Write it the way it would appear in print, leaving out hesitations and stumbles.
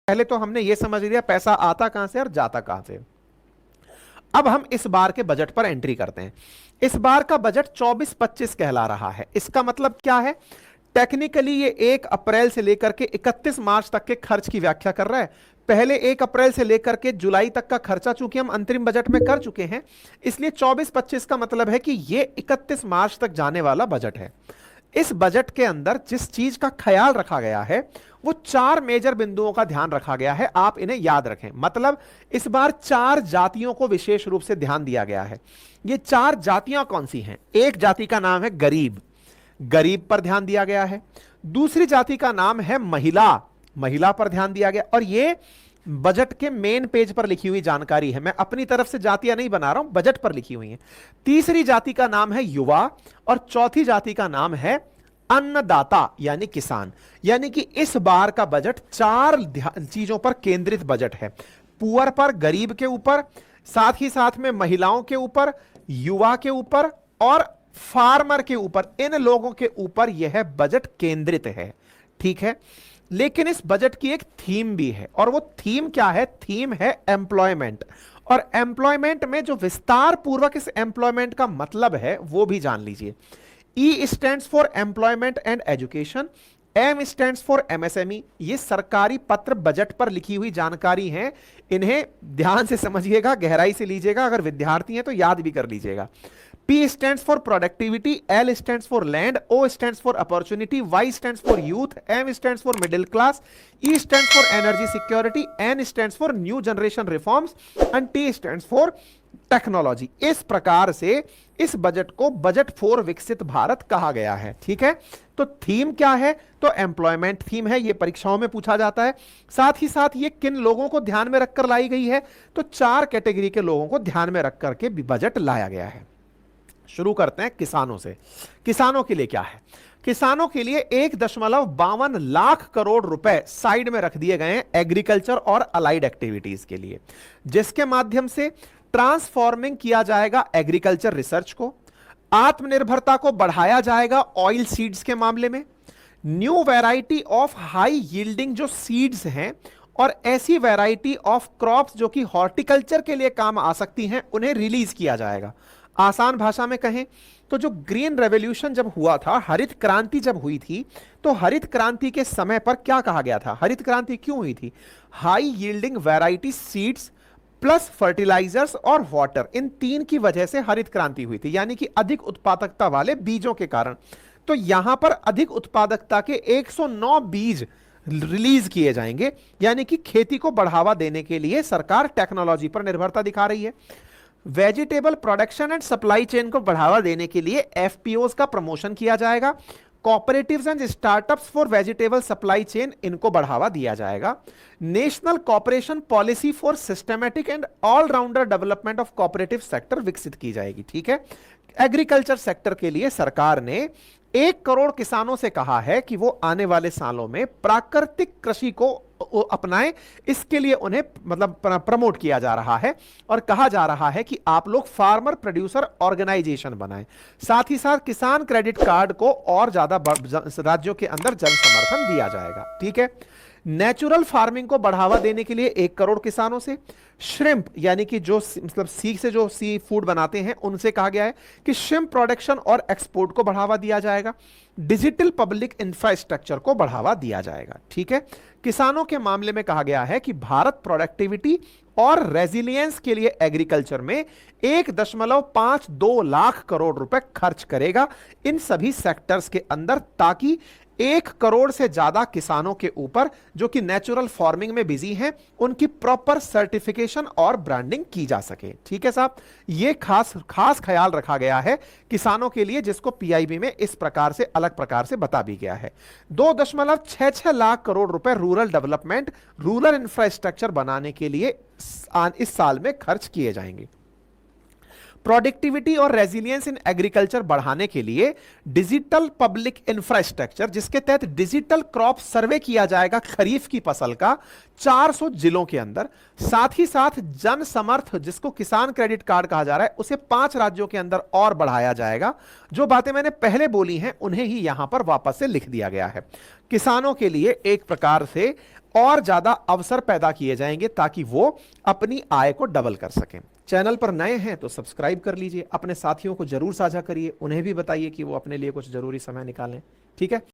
पहले तो हमने ये समझ लिया पैसा आता कहां से और जाता कहां से। अब हम इस बार के बजट पर एंट्री करते हैं। इस बार का बजट 24-25 कहला रहा है। इसका मतलब क्या है? टेक्निकली ये 1 अप्रैल से लेकर के 31 मार्च तक के खर्च की व्याख्या कर रहा है। पहले 1 अप्रैल से लेकर के जुलाई तक का खर्चा चूंकि हम अंतरिम बजट में कर चुके हैं, इसलिए 24-25 का मतलब है कि ये 31 मार्च तक जाने वाला बजट है। इस बजट के अंदर जिस चीज का ख्याल रखा गया है वो 4 मेजर बिंदुओं का ध्यान रखा गया है। आप इन्हें याद रखें। मतलब इस बार 4 जातियों को विशेष रूप से ध्यान दिया गया है। ये 4 जातियां कौन सी हैं? एक जाति का नाम है गरीब, गरीब पर ध्यान दिया गया है। दूसरी जाति का नाम है महिला, महिला पर ध्यान दिया गया। और ये बजट के मेन पेज पर लिखी हुई जानकारी है, मैं अपनी तरफ से जातियां नहीं बना रहा हूं, बजट पर लिखी हुई है। तीसरी जाति का नाम है युवा और चौथी जाति का नाम है अन्नदाता यानी किसान। यानी कि इस बार का बजट 4 चीजों पर केंद्रित बजट है। पुअर पर, गरीब के ऊपर, साथ ही साथ में महिलाओं के ऊपर, युवा के ऊपर और फार्मर के ऊपर। इन लोगों के ऊपर यह बजट केंद्रित है। ठीक है, लेकिन इस बजट की एक थीम भी है और वो थीम क्या है? थीम है एम्प्लॉयमेंट। और एम्प्लॉयमेंट में जो विस्तार पूर्वक इस एम्प्लॉयमेंट का मतलब है वो भी जान लीजिए। E stands for employment and education, M stands for MSME. ये सरकारी पत्र बजट पर लिखी हुई जानकारी है, इन्हें ध्यान से समझिएगा, गहराई से लीजिएगा। अगर विद्यार्थी हैं तो याद भी कर लीजिएगा। P stands for productivity, L stands for land, O stands for opportunity, Y stands for youth, M stands for middle class, E stands for energy security, N stands for new generation reforms and T stands for technology. इस प्रकार से इस budget को budget for विकसित भारत कहा गया है। ठीक है, तो थीम क्या है? तो एम्प्लॉयमेंट थीम है, यह परीक्षाओं में पूछा जाता है। साथ ही साथ ये किन लोगों को ध्यान में रखकर लाई गई है? तो 4 कैटेगरी के लोगों को ध्यान में रख करके बजट लाया गया है। शुरू करते हैं किसानों से। किसानों के लिए क्या है? किसानों के लिए 1.52 लाख करोड़ रुपए साइड में रख दिए गए हैं एग्रीकल्चर और अलाइड एक्टिविटीज के लिए, जिसके माध्यम से ट्रांसफॉर्मिंग किया जाएगा एग्रीकल्चर रिसर्च को, आत्मनिर्भरता को बढ़ाया जाएगा ऑयल सीड्स के मामले में, new variety of high yielding जो सीड्स हैं और ऐसी वैरायटी ऑफ क्रॉप्स जो कि हॉर्टिकल्चर के लिए काम आ सकती हैं उन्हें रिलीज किया जाएगा। आसान भाषा में कहें तो जो ग्रीन रेवोल्यूशन जब हुआ था, हरित क्रांति जब हुई थी, तो हरित क्रांति के समय पर क्या कहा गया था? हरित क्रांति क्यों हुई थी? High yielding variety seeds plus fertilisers और वाटर, इन 3 की वजह से हरित क्रांति हुई थी, यानी कि अधिक उत्पादकता वाले बीजों के कारण। तो यहां पर अधिक उत्पादकता के 109 बीज रिलीज किए जाएंगे, यानी कि खेती को बढ़ावा देने के लिए सरकार टेक्नोलॉजी पर निर्भरता दिखा रही है। Vegetable production and supply chain को बढ़ावा देने के लिए एफपीओज का प्रमोशन किया जाएगा। Cooperatives and startups for vegetable supply chain, इनको बढ़ावा दिया जाएगा। National cooperation policy for systematic and allrounder development of cooperative sector विकसित की जाएगी। ठीक है, एग्रीकल्चर सेक्टर के लिए सरकार ने 1 करोड़ किसानों से कहा है कि वो आने वाले सालों में प्राकृतिक कृषि को अपनाएं। इसके लिए उन्हें मतलब प्रमोट किया जा रहा है और कहा जा रहा है कि आप लोग फार्मर प्रोड्यूसर ऑर्गेनाइजेशन बनाएं। साथ ही साथ किसान क्रेडिट कार्ड को और ज्यादा राज्यों के अंदर जन समर्थन दिया जाएगा। ठीक है, नेचुरल फार्मिंग को बढ़ावा देने के लिए 1 करोड़ किसानों से, श्रिम्प यानी कि जो मतलब सी से जो सी फूड बनाते हैं उनसे कहा गया है कि श्रिम्प प्रोडक्शन और एक्सपोर्ट को बढ़ावा दिया जाएगा। डिजिटल पब्लिक इंफ्रास्ट्रक्चर को बढ़ावा दिया जाएगा। ठीक है, किसानों के मामले में कहा गया है कि भारत प्रोडक्टिविटी और रेजिलियंस के लिए एग्रीकल्चर में 1.52 लाख करोड़ रुपए खर्च करेगा इन सभी सेक्टर्स के अंदर, ताकि 1 करोड़ से ज्यादा किसानों के ऊपर जो कि नेचुरल फार्मिंग में बिजी हैं उनकी प्रॉपर सर्टिफिकेशन और ब्रांडिंग की जा सके। ठीक है साहब, ये खास ख्याल रखा गया है किसानों के लिए, जिसको पीआईबी में इस प्रकार से अलग प्रकार से बता भी गया है। 2.66 लाख करोड़ रुपए रूरल डेवलपमेंट, रूरल इंफ्रास्ट्रक्चर बनाने के लिए इस साल में खर्च किए जाएंगे। प्रोडक्टिविटी और रेजिलियंस इन एग्रीकल्चर बढ़ाने के लिए डिजिटल पब्लिक इंफ्रास्ट्रक्चर, जिसके तहत डिजिटल क्रॉप सर्वे किया जाएगा खरीफ की फसल का 400 जिलों के अंदर। साथ ही साथ जन समर्थ, जिसको किसान क्रेडिट कार्ड कहा जा रहा है, उसे 5 राज्यों के अंदर और बढ़ाया जाएगा। जो बातें मैंने पहले बोली हैं उन्हें ही यहां पर वापस से लिख दिया गया है। किसानों के लिए एक प्रकार से और ज्यादा अवसर पैदा किए जाएंगे ताकि वो अपनी आय को डबल कर सकें। चैनल पर नए हैं तो सब्सक्राइब कर लीजिए, अपने साथियों को जरूर साझा करिए, उन्हें भी बताइए कि वो अपने लिए कुछ जरूरी समय निकालें। ठीक है।